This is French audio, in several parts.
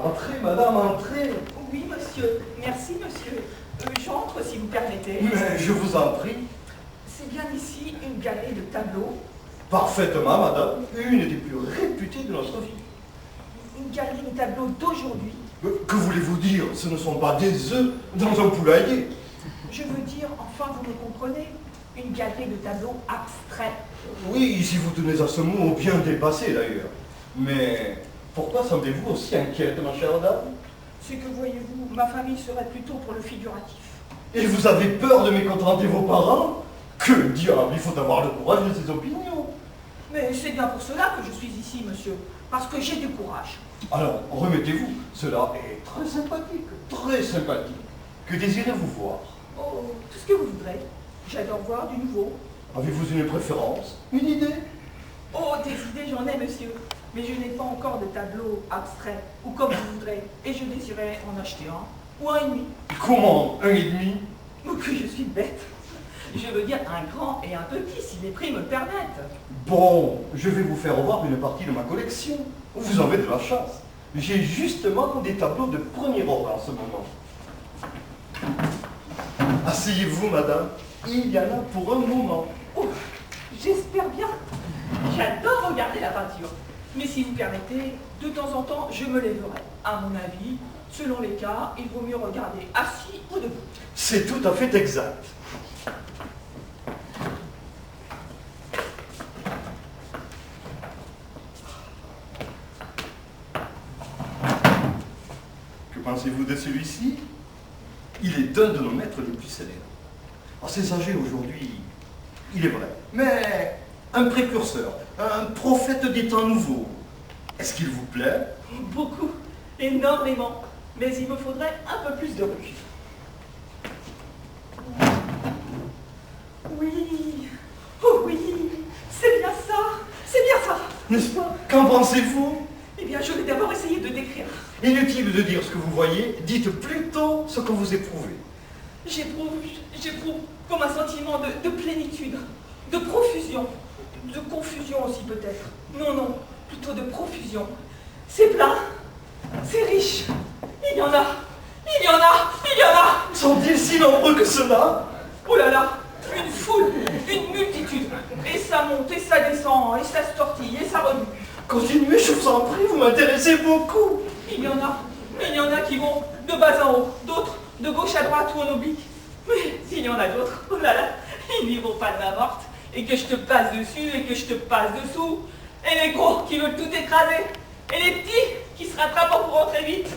Entrez, madame, entrez. Oui, monsieur. Merci, monsieur. J'entre, si vous permettez. Mais je vous en prie. C'est bien ici une galerie de tableaux. Parfaitement, madame. Une des plus réputées de notre ville. Une galerie de tableaux d'aujourd'hui. Que voulez-vous dire? Ce ne sont pas des œufs dans un poulailler. Je veux dire, enfin, vous me comprenez, une galerie de tableaux abstraits. Oui, si vous tenez à ce mot bien dépassé, d'ailleurs. Mais pourquoi semblez-vous aussi inquiète, ma chère dame? C'est que, voyez-vous, ma famille serait plutôt pour le figuratif. Et vous avez peur de mécontenter vos parents? Que diable, il faut avoir le courage de ses opinions. Mais c'est bien pour cela que je suis ici, monsieur. Parce que j'ai du courage. Alors, remettez-vous. Cela est très sympathique, très sympathique. Que désirez-vous voir? Oh, tout ce que vous voudrez. J'adore voir du nouveau. Avez-vous une préférence? Une idée? Oh, des idées, j'en ai, monsieur. Mais je n'ai pas encore de tableau abstrait, ou comme vous voudrez. Et je désirais en acheter un, ou un et demi. Comment? Un et demi? Oh, que je suis bête. Je veux dire un grand et un petit, si les prix me le permettent. Bon, je vais vous faire voir une partie de ma collection. Vous en avez de la chance. J'ai justement des tableaux de premier ordre en ce moment. Asseyez-vous, madame. Il y en a pour un moment. Oh, j'espère bien. J'adore regarder la peinture. Mais si vous permettez, de temps en temps, je me lèverai. À mon avis, selon les cas, il vaut mieux regarder assis ou debout. C'est tout à fait exact. Que pensez-vous de celui-ci? Il est d'un de nos maîtres les plus célèbres. Assez âgé aujourd'hui, il est vrai, mais un précurseur, un prophète des temps nouveaux. Est-ce qu'il vous plaît? Beaucoup, énormément. Mais il me faudrait un peu plus de recul. Oui, oh oui, c'est bien ça, c'est bien ça. N'est-ce pas? Qu'en pensez-vous? Eh bien, je vais d'abord essayer de décrire. Inutile de dire ce que vous voyez, dites plutôt ce que vous éprouvez. J'éprouve comme un sentiment de plénitude, de profusion, de confusion aussi peut-être. Non, plutôt de profusion. C'est plein, c'est riche, il y en a, il y en a, il y en a. Sont-ils si nombreux que cela? Oh là là, une foule, une multitude. Et ça monte, et ça descend, et ça se tortille, et ça remue. Continuez, je vous en prie, vous m'intéressez beaucoup. Il y en a qui vont de bas en haut, d'autres de gauche à droite ou en oblique. Mais s'il y en a d'autres, oh là là, ils n'y vont pas de la morte, et que je te passe dessus, et que je te passe dessous, et les gros qui veulent tout écraser, et les petits qui se rattrapent pour rentrer vite,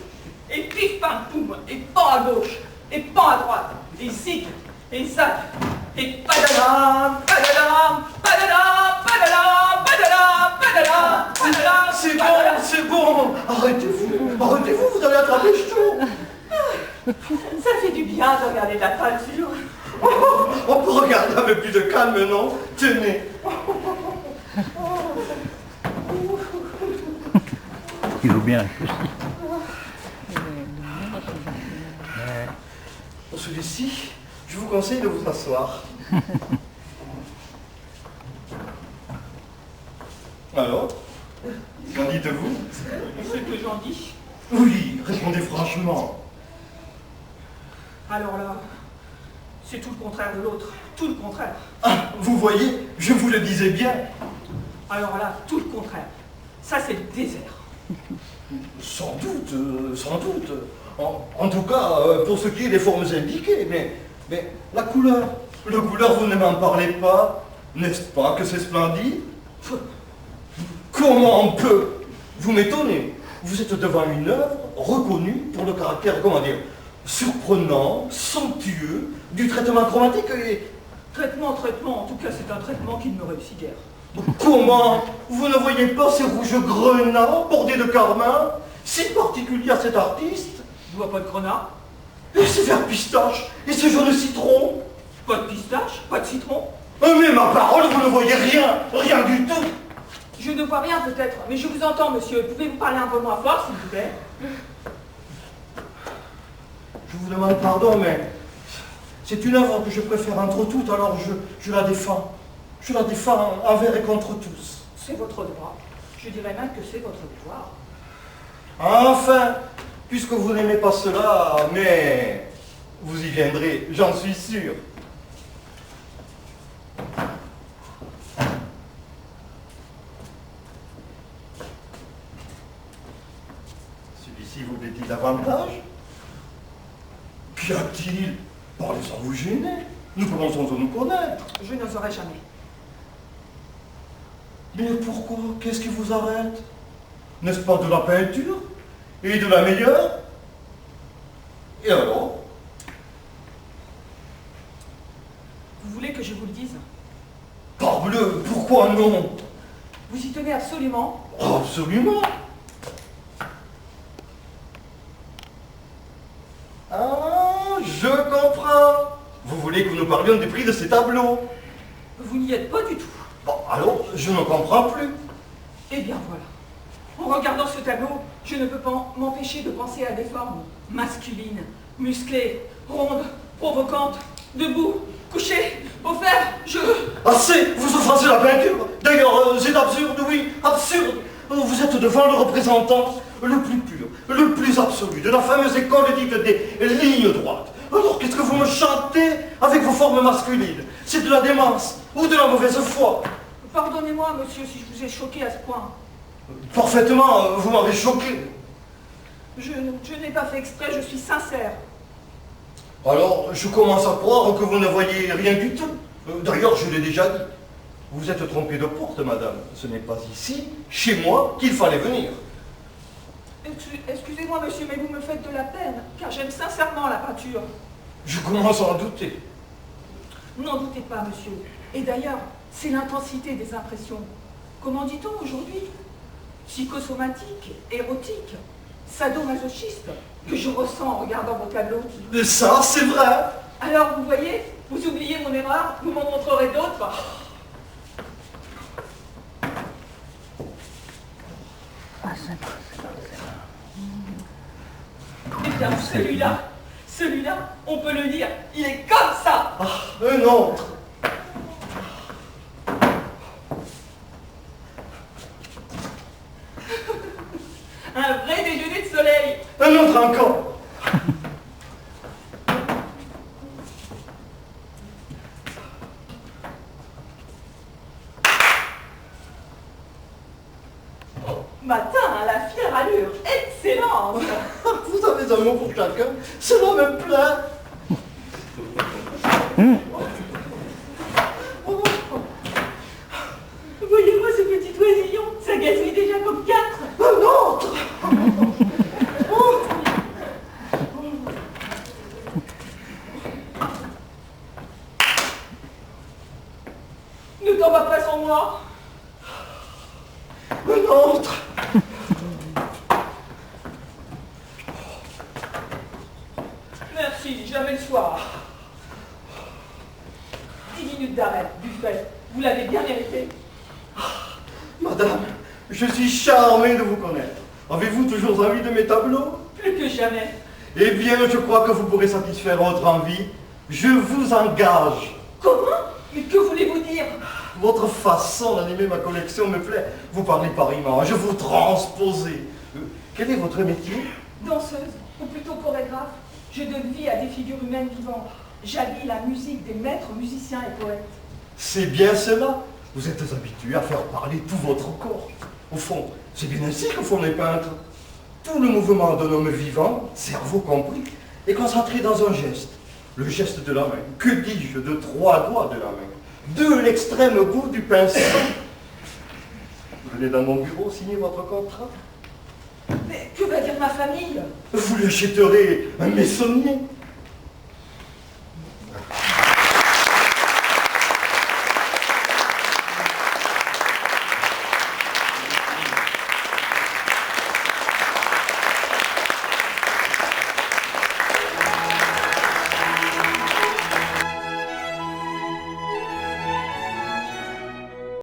et pif pam poum, et pan à gauche, et pan à droite, et zig, et zac, et padadam, padadam, padadam, padadam, padadam, padadam, padadam. C'est bon, arrêtez-vous, vous allez attraper chaud. Ça fait du bien de regarder la peinture. On peut regarder avec plus de calme, non? Tenez. Il joue bien. Pour celui-ci, je vous conseille de vous asseoir. Alors, qu'en dites-vous? Ce que j'en dis. Oui, répondez franchement. Alors là, c'est tout le contraire de l'autre. Tout le contraire. Ah, vous voyez, je vous le disais bien. Alors là, tout le contraire. Ça, c'est le désert. Sans doute, sans doute. En tout cas, pour ce qui est des formes indiquées. Mais la couleur, vous ne m'en parlez pas. N'est-ce pas que c'est splendide? Comment on peut? Vous m'étonnez. Vous êtes devant une œuvre reconnue pour le caractère, comment dire, surprenant, somptueux, du traitement chromatique et... Traitement, en tout cas, c'est un traitement qui ne me réussit guère. Comment? Vous ne voyez pas ces rouges grenats bordés de carmin, si particuliers à cet artiste? Je vois pas de grenat, Et ces verts pistaches? Et ce jaune citron? pas de pistache, pas de citron. Mais ma parole, vous ne voyez rien, rien du tout. Je ne vois rien peut-être, mais je vous entends, monsieur. Pouvez-vous parler un peu moins fort, s'il vous plaît? Je vous demande pardon, mais c'est une œuvre que je préfère entre toutes, alors je la défends. Je la défends envers et contre tous. C'est votre droit. Je dirais même que c'est votre devoir. Enfin, puisque vous n'aimez pas cela, mais vous y viendrez, j'en suis sûr. Celui-ci vous plaît-il davantage? Qu'y a-t-il? Parlez sans vous gêner. Nous commençons à nous connaître. Je n'oserai jamais. Mais pourquoi? Qu'est-ce qui vous arrête? N'est-ce pas de la peinture? Et de la meilleure? Et alors? Vous voulez que je vous le dise? Parbleu, pourquoi non? Vous y tenez absolument? Absolument. Ah, je comprends. Vous voulez que nous parlions des prix de ces tableaux? Vous n'y êtes pas du tout. Bon, alors, je ne comprends plus. Eh bien voilà. En regardant ce tableau, je ne peux pas m'empêcher de penser à des formes masculines, musclées, rondes, provocantes, debout, couchées, au fer, Assez, vous offensez la peinture. D'ailleurs, c'est absurde, oui, absurde. Vous êtes devant le représentant le plus pur, le plus absolu de la fameuse école dite des lignes droites. Alors, qu'est-ce que vous me chantez avec vos formes masculines? C'est de la démence ou de la mauvaise foi? Pardonnez-moi, monsieur, si je vous ai choqué à ce point. Parfaitement, vous m'avez choqué. Je n'ai pas fait exprès, je suis sincère. Alors, je commence à croire que vous ne voyez rien du tout. D'ailleurs, je l'ai déjà dit. Vous êtes trompée de porte, madame. Ce n'est pas ici, chez moi, qu'il fallait venir. Excusez-moi, monsieur, mais vous me faites de la peine, car j'aime sincèrement la peinture. Je commence à en douter. N'en doutez pas, monsieur. Et d'ailleurs, c'est l'intensité des impressions. Comment dit-on aujourd'hui? Psychosomatique, érotique, sadomasochiste, que je ressens en regardant vos tableaux. Mais ça, c'est vrai. Alors, vous voyez, vous oubliez mon erreur, vous m'en montrerez d'autres. Eh bien, celui-là, on peut le dire, il est comme ça. Un autre. Un vrai déjeuner de soleil. Un autre encore. Matin, à la fière allure, excellente. Vous avez un mot pour chacun. Cela me plaît. Voyez-moi ce petit oisillon, ça gazouille déjà comme 4. Un autre. Ne t'en vas pas sans moi. Un autre. Merci, jamais le soir. 10 minutes d'arrêt, buffet. Vous l'avez bien mérité. Madame, je suis charmé de vous connaître. Avez-vous toujours envie de mes tableaux? Plus que jamais. Eh bien, je crois que vous pourrez satisfaire votre envie. Je vous engage. Comment? Mais que voulez-vous dire? Votre façon d'animer ma collection me plaît. Vous parlez par image, vous transposez. Quel est votre métier? Danseuse, ou plutôt chorégraphe. Je donne vie à des figures humaines vivantes. J'habille la musique des maîtres musiciens et poètes. C'est bien cela. Vous êtes habitué à faire parler tout votre corps. Au fond, c'est bien ainsi que font les peintres. Tout le mouvement d'un homme vivant, cerveau compris, est concentré dans un geste. Le geste de la main. Que dis-je de 3 doigts de la main? De l'extrême bout du pinceau. Venez dans mon bureau signer votre contrat. Mais que va dire ma famille? Vous lui achèterez un maisonnier,